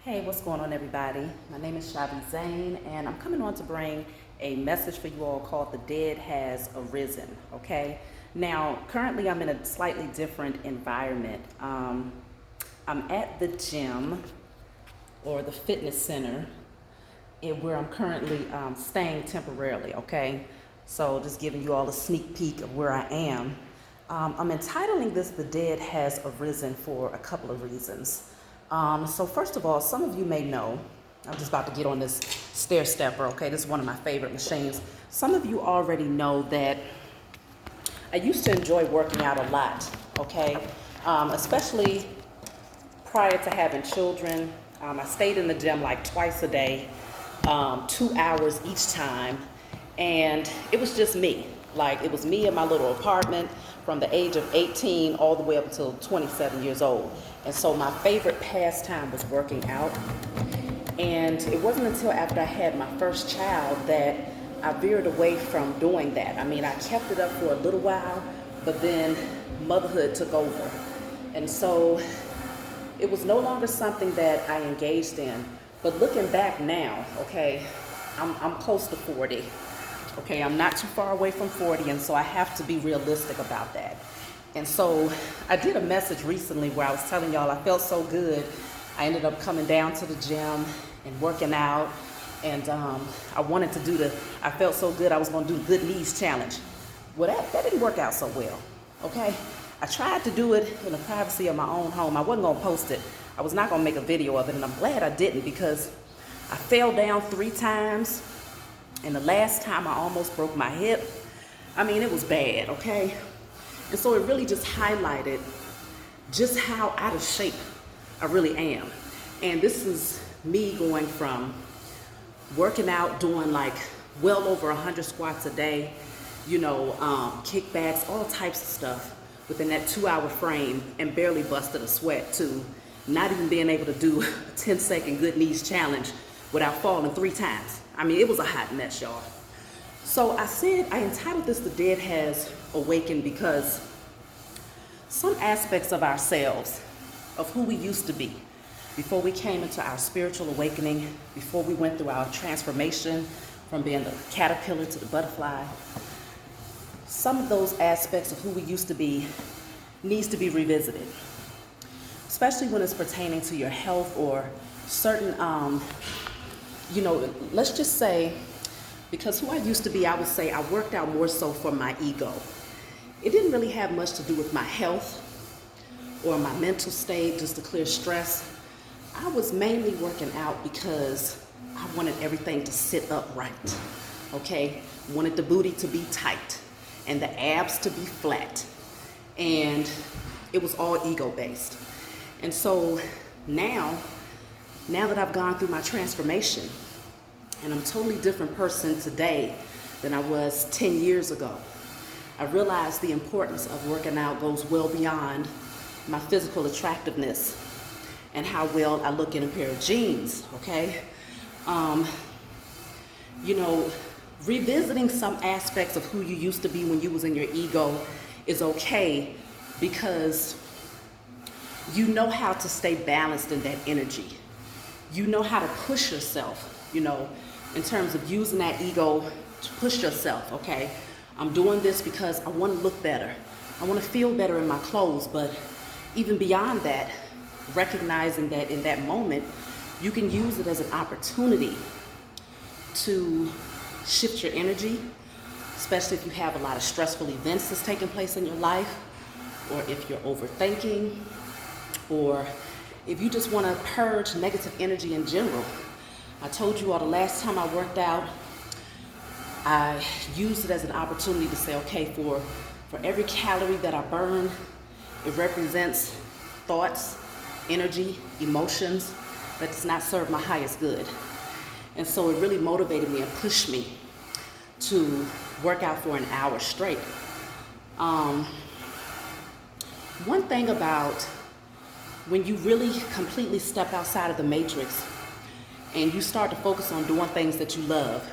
Hey, what's going on, everybody? My name is Shavi Zane, and I'm coming on to bring a message for you all called The Dead Has Arisen, okay? Now, currently I'm in a slightly different environment. I'm at the gym or the fitness center where I'm currently staying temporarily, okay? So just giving you all a sneak peek of where I am. I'm entitling this The Dead Has Arisen for a couple of reasons. So first of all, some of you may know, I'm just about to get on this stair stepper, okay? This is one of my favorite machines. Some of you already know that I used to enjoy working out a lot, okay? Especially prior to having children. I stayed in the gym like twice a day, 2 hours each time, and it was just me. Like, it was me in my little apartment from the age of 18 all the way up until 27 years old. And so my favorite pastime was working out. And it wasn't until after I had my first child that I veered away from doing that. I mean, I kept it up for a little while, but then motherhood took over. And so it was no longer something that I engaged in. But looking back now, okay, I'm close to 40. Okay, I'm not too far away from 40, and so I have to be realistic about that. And so I did a message recently where I was telling y'all I felt so good. I ended up coming down to the gym and working out, and I wanted to do I felt so good I was going to do the Good Knees Challenge. Well, that didn't work out so well, okay? I tried to do it in the privacy of my own home. I wasn't going to post it. I was not going to make a video of it, and I'm glad I didn't because I fell down 3 times. And the last time I almost broke my hip. I mean, it was bad, okay? And so it really just highlighted just how out of shape I really am. And this is me going from working out, doing like well over 100 squats a day, kickbacks, all types of stuff within that 2-hour frame and barely busted a sweat, to not even being able to do a 10-second Good Knees Challenge without falling 3 times. I mean, it was a hot mess, y'all. So I entitled this The Dead Has Awakened because some aspects of ourselves, of who we used to be, before we came into our spiritual awakening, before we went through our transformation from being the caterpillar to the butterfly, some of those aspects of who we used to be needs to be revisited, especially when it's pertaining to your health or certain let's just say, because who I used to be, I would say I worked out more so for my ego. It didn't really have much to do with my health or my mental state, just to clear stress. I was mainly working out because I wanted everything to sit upright, okay? Wanted the booty to be tight and the abs to be flat. And it was all ego-based. And so now that I've gone through my transformation, and I'm a totally different person today than I was 10 years ago, I realized the importance of working out goes well beyond my physical attractiveness and how well I look in a pair of jeans, okay? Revisiting some aspects of who you used to be when you was in your ego is okay, because you know how to stay balanced in that energy. You know how to push yourself, in terms of using that ego to push yourself, okay? I'm doing this because I want to look better. I want to feel better in my clothes, but even beyond that, recognizing that in that moment, you can use it as an opportunity to shift your energy, especially if you have a lot of stressful events that's taking place in your life, or if you're overthinking, or if you just want to purge negative energy in general. I told you all the last time I worked out, I used it as an opportunity to say, okay, for every calorie that I burn, it represents thoughts, energy, emotions that does not serve my highest good. And so it really motivated me and pushed me to work out for an hour straight. One thing about when you really completely step outside of the matrix and you start to focus on doing things that you love,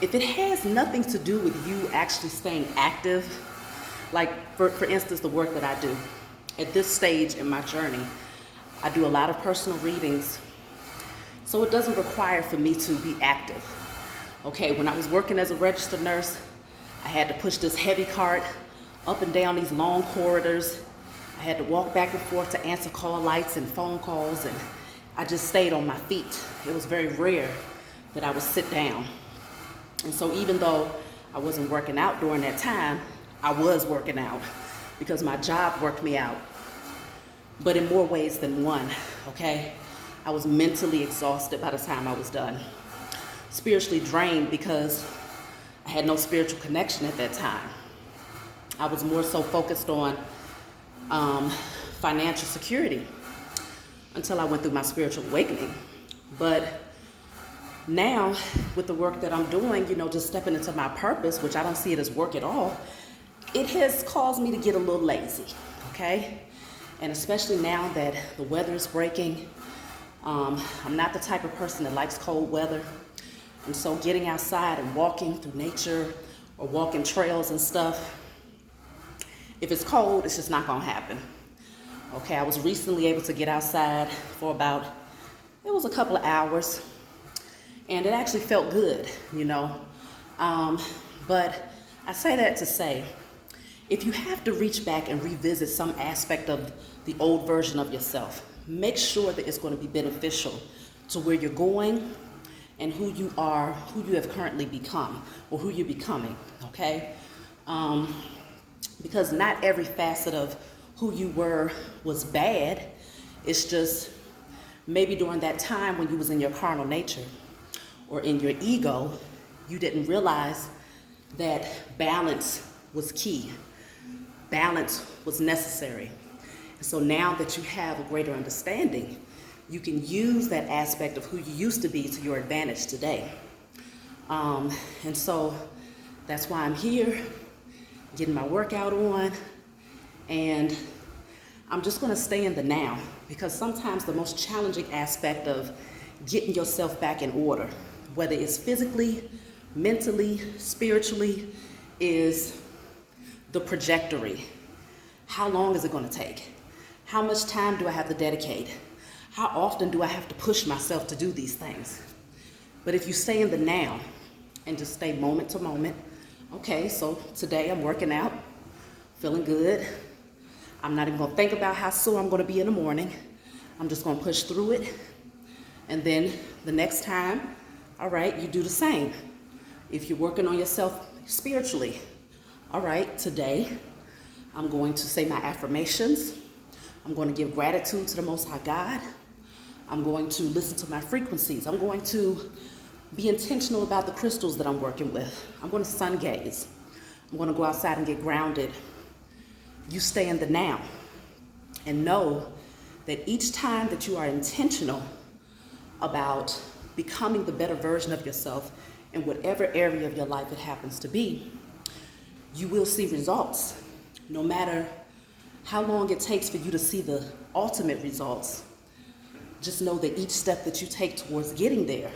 if it has nothing to do with you actually staying active, like for instance, the work that I do at this stage in my journey, I do a lot of personal readings. So it doesn't require for me to be active. Okay, when I was working as a registered nurse, I had to push this heavy cart up and down these long corridors. I had to walk back and forth to answer call lights and phone calls, and I just stayed on my feet. It was very rare that I would sit down. And so even though I wasn't working out during that time, I was working out because my job worked me out. But in more ways than one, okay? I was mentally exhausted by the time I was done. Spiritually drained because I had no spiritual connection at that time. I was more so focused on financial security until I went through my spiritual awakening. But now, with the work that I'm doing, just stepping into my purpose, which I don't see it as work at all, it has caused me to get a little lazy, okay? And especially now that the weather is breaking, I'm not the type of person that likes cold weather. And so getting outside and walking through nature or walking trails and stuff, if it's cold, it's just not gonna happen. Okay, I was recently able to get outside for it was a couple of hours, and it actually felt good, But I say that to say, if you have to reach back and revisit some aspect of the old version of yourself, make sure that it's going to be beneficial to where you're going and who you are, who you have currently become, or who you're becoming, okay? Because not every facet of who you were was bad. It's just maybe during that time when you was in your carnal nature or in your ego, you didn't realize that balance was key. Balance was necessary. So now that you have a greater understanding, you can use that aspect of who you used to be to your advantage today. And so that's why I'm here, getting my workout on, and I'm just gonna stay in the now, because sometimes the most challenging aspect of getting yourself back in order, whether it's physically, mentally, spiritually, is the trajectory. How long is it gonna take? How much time do I have to dedicate? How often do I have to push myself to do these things? But if you stay in the now and just stay moment to moment, okay, so today I'm working out, feeling good. I'm not even gonna think about how sore I'm gonna be in the morning. I'm just gonna push through it. And then the next time, all right, you do the same. If you're working on yourself spiritually, all right, today I'm going to say my affirmations. I'm going to give gratitude to the Most High God. I'm going to listen to my frequencies. I'm going to be intentional about the crystals that I'm working with. I'm going to sun gaze. I'm going to go outside and get grounded. You stay in the now and know that each time that you are intentional about becoming the better version of yourself in whatever area of your life it happens to be, you will see results. No matter how long it takes for you to see the ultimate results, just know that each step that you take towards getting there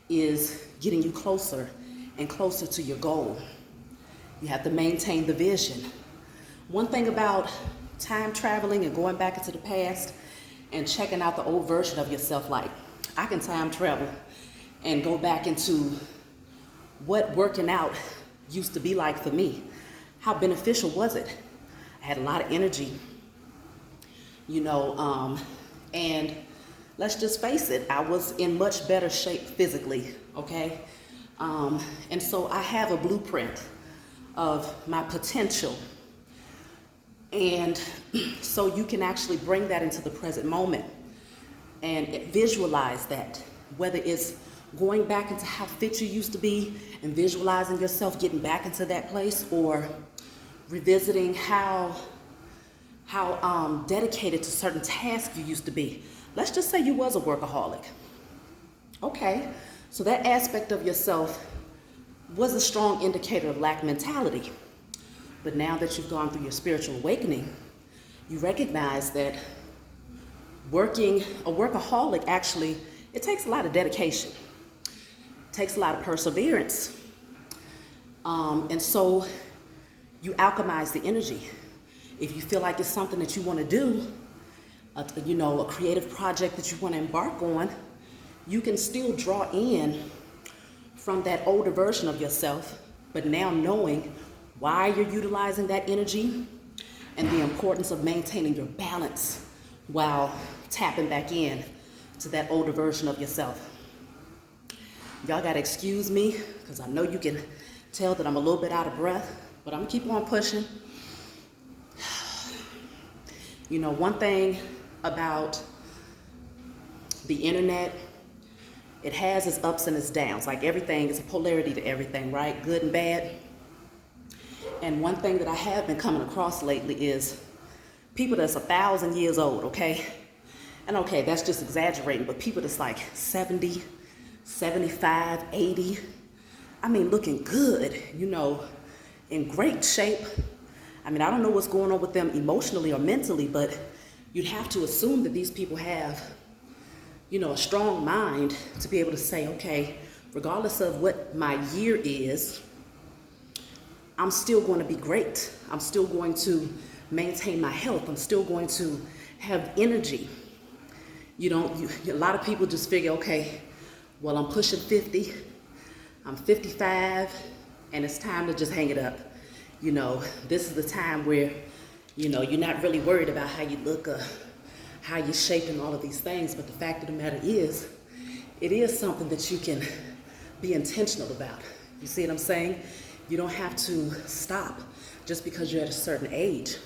is getting you closer and closer to your goal. You have to maintain the vision. One thing about time traveling and going back into the past and checking out the old version of yourself, like I can time travel and go back into what working out used to be like for me. How beneficial was it? I had a lot of energy, and let's just face it, I was in much better shape physically, okay? And so I have a blueprint of my potential. And so you can actually bring that into the present moment and visualize that, whether it's going back into how fit you used to be and visualizing yourself getting back into that place, or revisiting how dedicated to certain tasks you used to be. Let's just say you was a workaholic. Okay, so that aspect of yourself was a strong indicator of lack mentality. But now that you've gone through your spiritual awakening, you recognize that a workaholic actually, it takes a lot of dedication. It takes a lot of perseverance. And so you alchemize the energy. If you feel like it's something that you want to do, a creative project that you want to embark on, you can still draw in from that older version of yourself, but now knowing why you're utilizing that energy and the importance of maintaining your balance while tapping back in to that older version of yourself. Y'all gotta excuse me, because I know you can tell that I'm a little bit out of breath, but I'm gonna keep on pushing. You know, one thing about the internet, it has its ups and its downs. Like everything is a polarity to everything, right? Good and bad. And one thing that I have been coming across lately is people that's 1,000 years old, okay? And okay, that's just exaggerating, but people that's like 70, 75, 80, I mean, looking good, you know, in great shape. I mean, I don't know what's going on with them emotionally or mentally, but you'd have to assume that these people have, you know, a strong mind to be able to say, okay, regardless of what my year is, I'm still going to be great. I'm still going to maintain my health. I'm still going to have energy. You know, a lot of people just figure, okay, well, I'm pushing 50, I'm 55, and it's time to just hang it up. You know, this is the time where, you know, you're not really worried about how you look or how you're shaping all of these things, but the fact of the matter is, it is something that you can be intentional about. You see what I'm saying? You don't have to stop just because you're at a certain age.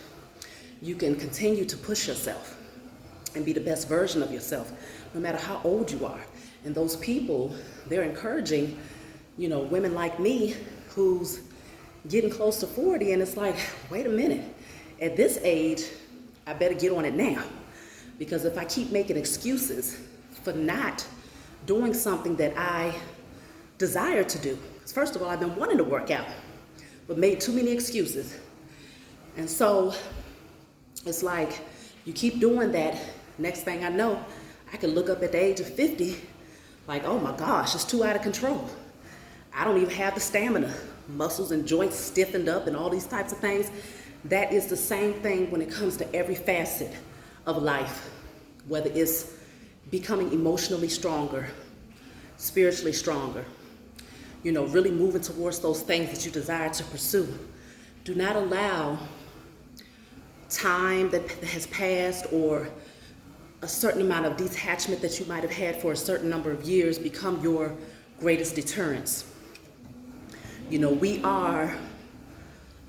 You can continue to push yourself and be the best version of yourself, no matter how old you are. And those people, they're encouraging, you know, women like me who's getting close to 40, and it's like, wait a minute, at this age, I better get on it now. Because if I keep making excuses for not doing something that I desire to do, because first of all, I've been wanting to work out, but made too many excuses. And so it's like, you keep doing that, next thing I know, I can look up at the age of 50, like, oh my gosh, it's too out of control. I don't even have the stamina, muscles and joints stiffened up and all these types of things. That is the same thing when it comes to every facet of life, whether it's becoming emotionally stronger, spiritually stronger, you know, really moving towards those things that you desire to pursue. Do not allow time that has passed or a certain amount of detachment that you might have had for a certain number of years become your greatest deterrence. You know, we are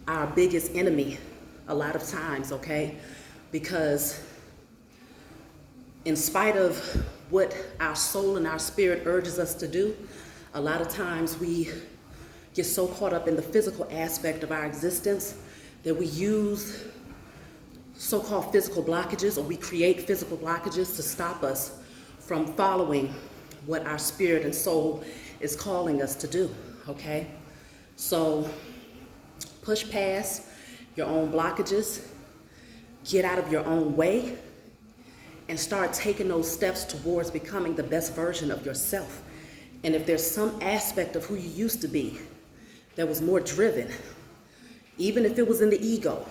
our biggest enemy a lot of times, okay? Because in spite of what our soul and our spirit urges us to do, a lot of times we get so caught up in the physical aspect of our existence that we use so-called physical blockages, or we create physical blockages to stop us from following what our spirit and soul is calling us to do, okay? So push past your own blockages, get out of your own way, and start taking those steps towards becoming the best version of yourself. And if there's some aspect of who you used to be that was more driven, even if it was in the ego,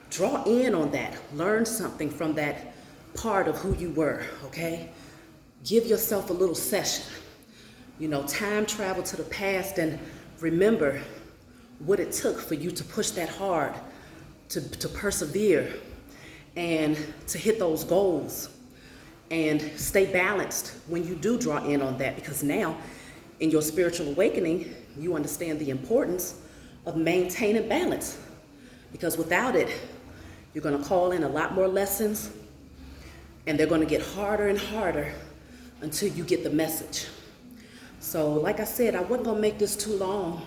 draw in on that. Learn something from that part of who you were, okay? Give yourself a little session. You know, time travel to the past and remember what it took for you to push that hard, to persevere, and to hit those goals, and stay balanced when you do draw in on that, because now in your spiritual awakening, you understand the importance of maintaining balance, because without it, you're going to call in a lot more lessons, and they're going to get harder and harder until you get the message. So like I said, I wasn't going to make this too long.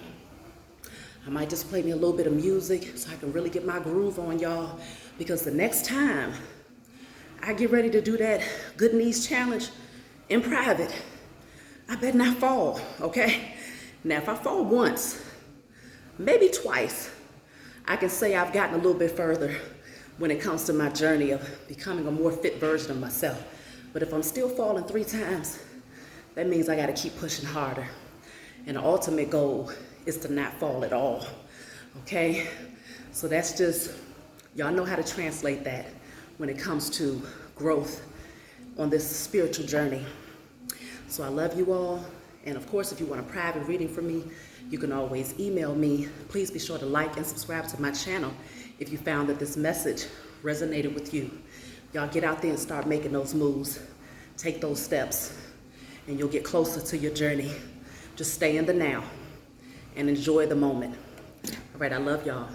I might just play me a little bit of music so I can really get my groove on, y'all, because the next time I get ready to do that good knees challenge in private, I better not fall, okay? Now, if I fall once, maybe twice, I can say I've gotten a little bit further when it comes to my journey of becoming a more fit version of myself. But if I'm still falling 3 times, that means I gotta keep pushing harder. And the ultimate goal is to not fall at all, okay? So that's just, y'all know how to translate that when it comes to growth on this spiritual journey. So I love you all. And of course, if you want a private reading from me, you can always email me. Please be sure to like and subscribe to my channel if you found that this message resonated with you. Y'all get out there and start making those moves. Take those steps, and you'll get closer to your journey. Just stay in the now and enjoy the moment. All right, I love y'all.